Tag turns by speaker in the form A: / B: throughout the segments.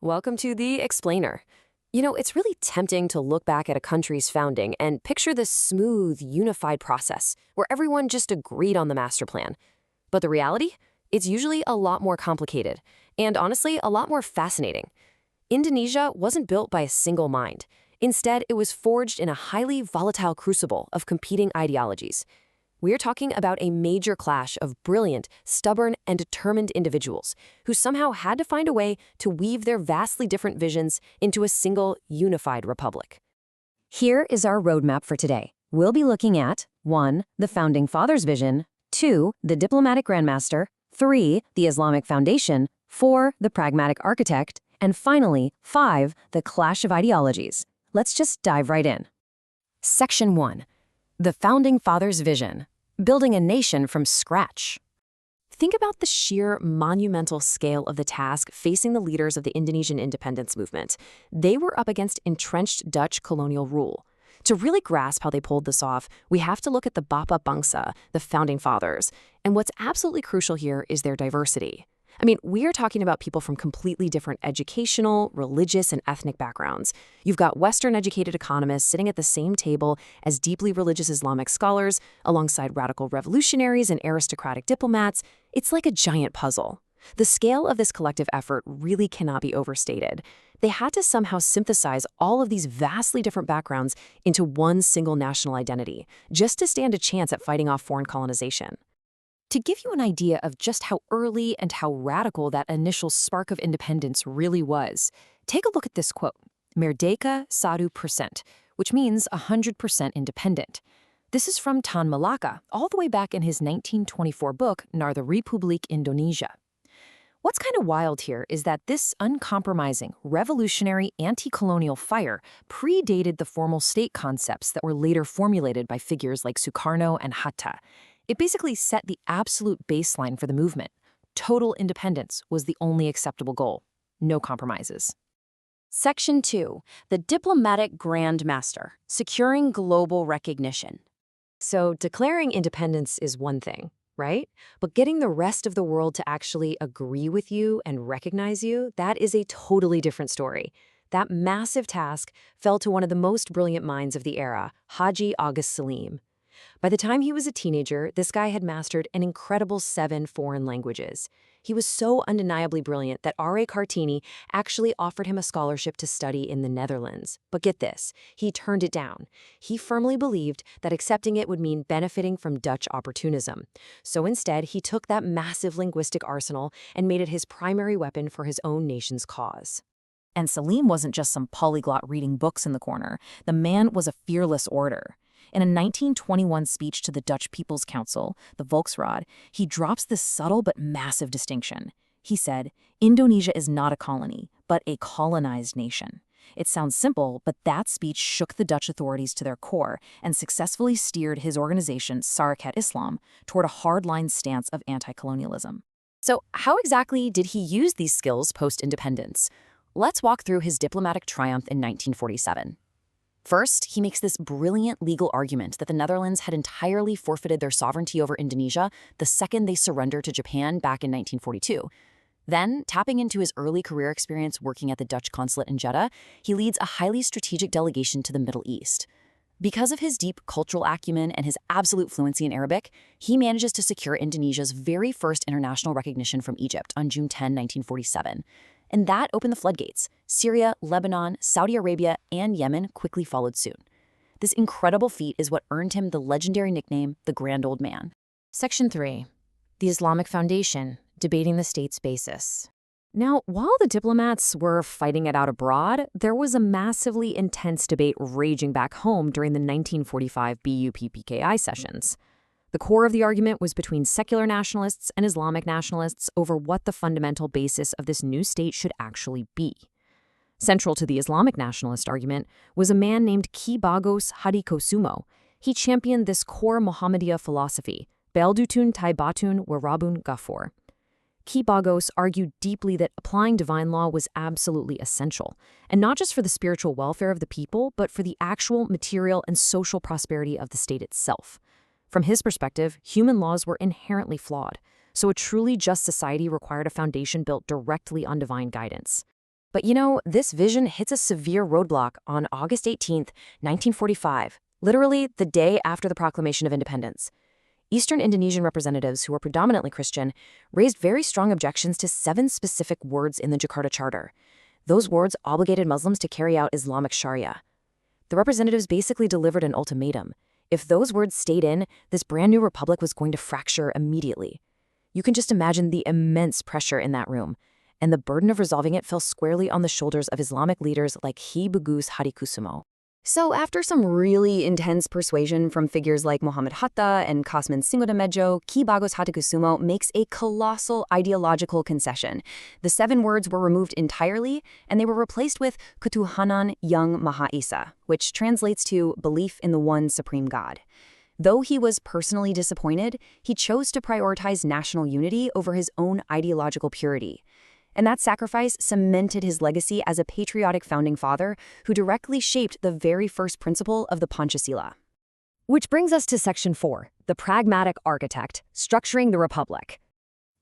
A: Welcome to the Explainer. It's really tempting to look back at a country's founding and picture this smooth, unified process where everyone just agreed on the master plan. But the reality? It's usually a lot more complicated and, honestly, a lot more fascinating. Indonesia wasn't built by a single mind. Instead, it was forged in a highly volatile crucible of competing ideologies. We're talking about a major clash of brilliant, stubborn, and determined individuals who somehow had to find a way to weave their vastly different visions into a single, unified republic.
B: Here is our roadmap for today. We'll be looking at 1. The Founding Fathers' vision, 2. The Diplomatic Grandmaster, 3. The Islamic Foundation, 4. The Pragmatic Architect, and finally, 5. The Clash of Ideologies. Let's just dive right in. Section 1. The Founding Fathers' vision. Building a nation from scratch.
A: Think about the sheer monumental scale of the task facing the leaders of the Indonesian independence movement. They were up against entrenched Dutch colonial rule. To really grasp how they pulled this off, we have to look at the Bapa Bangsa, the Founding Fathers. And what's absolutely crucial here is their diversity. We are talking about people from completely different educational, religious, and ethnic backgrounds. You've got Western-educated economists sitting at the same table as deeply religious Islamic scholars, alongside radical revolutionaries and aristocratic diplomats. It's like a giant puzzle. The scale of this collective effort really cannot be overstated. They had to somehow synthesize all of these vastly different backgrounds into one single national identity, just to stand a chance at fighting off foreign colonization.
B: To give you an idea of just how early and how radical that initial spark of independence really was, take a look at this quote, Merdeka 1%, which means 100% independent. This is from Tan Malaka, all the way back in his 1924 book, Nar the Republik Indonesia. What's kind of wild here is that this uncompromising, revolutionary, anti-colonial fire predated the formal state concepts that were later formulated by figures like Sukarno and Hatta. It basically set the absolute baseline for the movement. Total independence was the only acceptable goal. No compromises.
C: Section 2. The Diplomatic Grandmaster. Securing global recognition.
A: So declaring independence is one thing, right? But getting the rest of the world to actually agree with you and recognize you, that is a totally different story. That massive task fell to one of the most brilliant minds of the era, Haji Agus Salim. By the time he was a teenager, this guy had mastered an incredible 7 foreign languages. He was so undeniably brilliant that R.A. Kartini actually offered him a scholarship to study in the Netherlands. But get this, he turned it down. He firmly believed that accepting it would mean benefiting from Dutch opportunism. So instead, he took that massive linguistic arsenal and made it his primary weapon for his own nation's cause.
B: And Salim wasn't just some polyglot reading books in the corner. The man was a fearless orator. In a 1921 speech to the Dutch People's Council, the Volksraad, he drops this subtle but massive distinction. He said, Indonesia is not a colony, but a colonized nation. It sounds simple, but that speech shook the Dutch authorities to their core and successfully steered his organization, Sarekat Islam, toward a hardline stance of anti-colonialism.
A: So how exactly did he use these skills post-independence? Let's walk through his diplomatic triumph in 1947. First, he makes this brilliant legal argument that the Netherlands had entirely forfeited their sovereignty over Indonesia the second they surrendered to Japan back in 1942. Then, tapping into his early career experience working at the Dutch consulate in Jeddah, he leads a highly strategic delegation to the Middle East. Because of his deep cultural acumen and his absolute fluency in Arabic, he manages to secure Indonesia's very first international recognition from Egypt on June 10, 1947. And that opened the floodgates. Syria, Lebanon, Saudi Arabia, and Yemen quickly followed soon. This incredible feat is what earned him the legendary nickname, the Grand Old Man.
C: Section 3. The Islamic Foundation. Debating the state's basis.
A: Now, while the diplomats were fighting it out abroad, there was a massively intense debate raging back home during the 1945 BUPPKI sessions. The core of the argument was between secular nationalists and Islamic nationalists over what the fundamental basis of this new state should actually be. Central to the Islamic nationalist argument was a man named Ki Bagos Hadikusumo. He championed this core Muhammadiyah philosophy, Beldutun Taibatun Warabun Ghafur. Ki Bagos argued deeply that applying divine law was absolutely essential, and not just for the spiritual welfare of the people, but for the actual material and social prosperity of the state itself. From his perspective, human laws were inherently flawed, so a truly just society required a foundation built directly on divine guidance.
C: But this vision hits a severe roadblock on August 18th, 1945, literally the day after the proclamation of independence. Eastern Indonesian representatives, who were predominantly Christian, raised very strong objections to 7 specific words in the Jakarta Charter. Those words obligated Muslims to carry out Islamic Sharia. The representatives basically delivered an ultimatum. If those words stayed in, this brand new republic was going to fracture immediately. You can just imagine the immense pressure in that room, and the burden of resolving it fell squarely on the shoulders of Islamic leaders like Ki Bagus Hadikusumo.
A: So after some really intense persuasion from figures like Muhammad Hatta and Kasman Singodamejo, Ki Bagus Hadikusumo makes a colossal ideological concession. The 7 words were removed entirely, and they were replaced with Ketuhanan Yang Maha Esa, which translates to belief in the one supreme God. Though he was personally disappointed, he chose to prioritize national unity over his own ideological purity. And that sacrifice cemented his legacy as a patriotic founding father who directly shaped the very first principle of the Panchasila.
B: Which brings us to Section 4, the pragmatic architect, structuring the republic.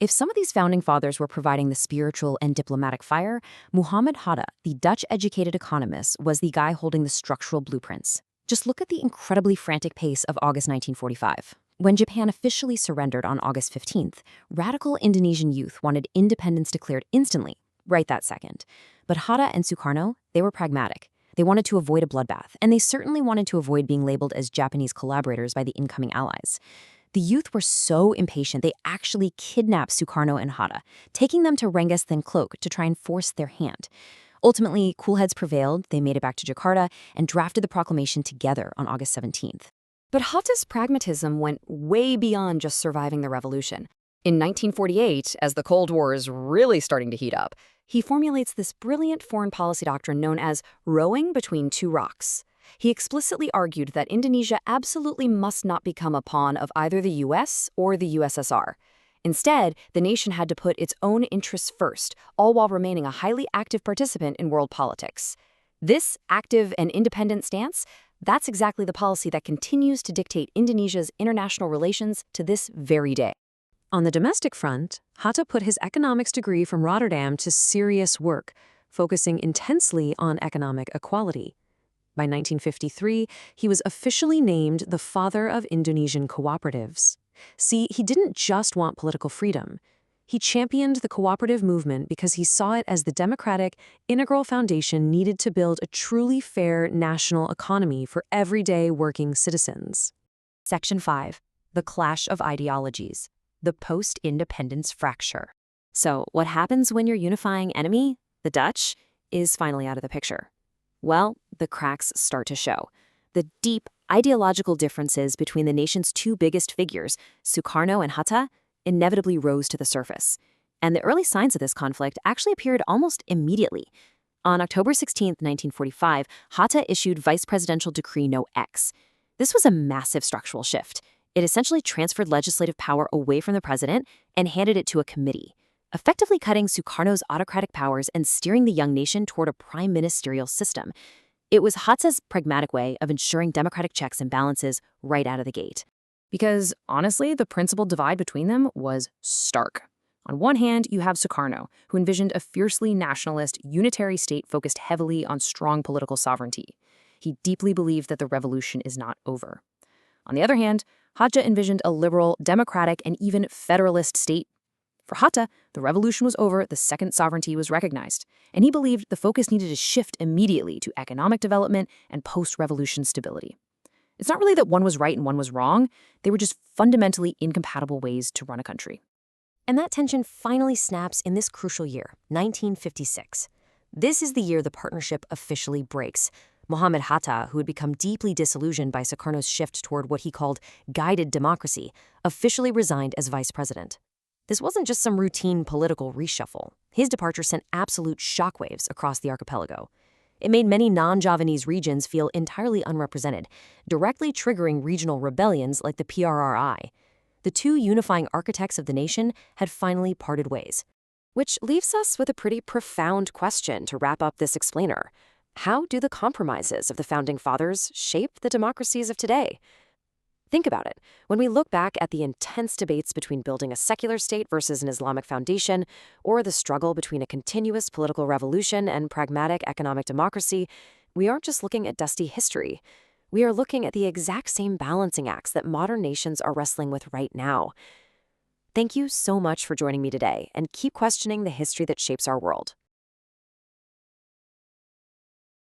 C: If some of these founding fathers were providing the spiritual and diplomatic fire, Muhammad Hatta, the Dutch-educated economist, was the guy holding the structural blueprints. Just look at the incredibly frantic pace of August 1945. When Japan officially surrendered on August 15th, radical Indonesian youth wanted independence declared instantly, right that second. But Hatta and Sukarno, they were pragmatic. They wanted to avoid a bloodbath, and they certainly wanted to avoid being labeled as Japanese collaborators by the incoming allies. The youth were so impatient they actually kidnapped Sukarno and Hatta, taking them to Rengas then Cloak to try and force their hand. Ultimately, cool heads prevailed, they made it back to Jakarta, and drafted the proclamation together on August 17th.
A: But Hatta's pragmatism went way beyond just surviving the revolution. In 1948, as the Cold War is really starting to heat up, he formulates this brilliant foreign policy doctrine known as rowing between 2 rocks. He explicitly argued that Indonesia absolutely must not become a pawn of either the US or the USSR. Instead, the nation had to put its own interests first, all while remaining a highly active participant in world politics. This active and independent stance, that's exactly the policy that continues to dictate Indonesia's international relations to this very day.
B: On the domestic front, Hatta put his economics degree from Rotterdam to serious work, focusing intensely on economic equality. By 1953, he was officially named the father of Indonesian cooperatives. See, he didn't just want political freedom. He championed the cooperative movement because he saw it as the democratic, integral foundation needed to build a truly fair national economy for everyday working citizens.
C: Section 5. The clash of ideologies. The post-independence fracture. So, what happens when your unifying enemy, the Dutch, is finally out of the picture? Well, the cracks start to show. The deep ideological differences between the nation's 2 biggest figures, Sukarno and Hatta, inevitably rose to the surface. And the early signs of this conflict actually appeared almost immediately. On October 16, 1945, Hatta issued Vice Presidential Decree No. X. This was a massive structural shift. It essentially transferred legislative power away from the president and handed it to a committee, effectively cutting Sukarno's autocratic powers and steering the young nation toward a prime ministerial system. It was Hatta's pragmatic way of ensuring democratic checks and balances right out of the gate. Because, honestly, the principal divide between them was stark. On one hand, you have Sukarno, who envisioned a fiercely nationalist, unitary state focused heavily on strong political sovereignty. He deeply believed that the revolution is not over. On the other hand, Hatta envisioned a liberal, democratic, and even federalist state. For Hatta, the revolution was over the second sovereignty was recognized, and he believed the focus needed to shift immediately to economic development and post-revolution stability. It's not really that one was right and one was wrong. They were just fundamentally incompatible ways to run a country. And that tension finally snaps in this crucial year, 1956. This is the year the partnership officially breaks. Muhammad Hatta, who had become deeply disillusioned by Sukarno's shift toward what he called guided democracy, officially resigned as vice president. This wasn't just some routine political reshuffle. His departure sent absolute shockwaves across the archipelago. It made many non-Javanese regions feel entirely unrepresented, directly triggering regional rebellions like the PRRI. The 2 unifying architects of the nation had finally parted ways. Which leaves us with a pretty profound question to wrap up this explainer. How do the compromises of the Founding Fathers shape the democracies of today? Think about it. When we look back at the intense debates between building a secular state versus an Islamic foundation, or the struggle between a continuous political revolution and pragmatic economic democracy, we aren't just looking at dusty history. We are looking at the exact same balancing acts that modern nations are wrestling with right now. Thank you so much for joining me today, and keep questioning the history that shapes our world.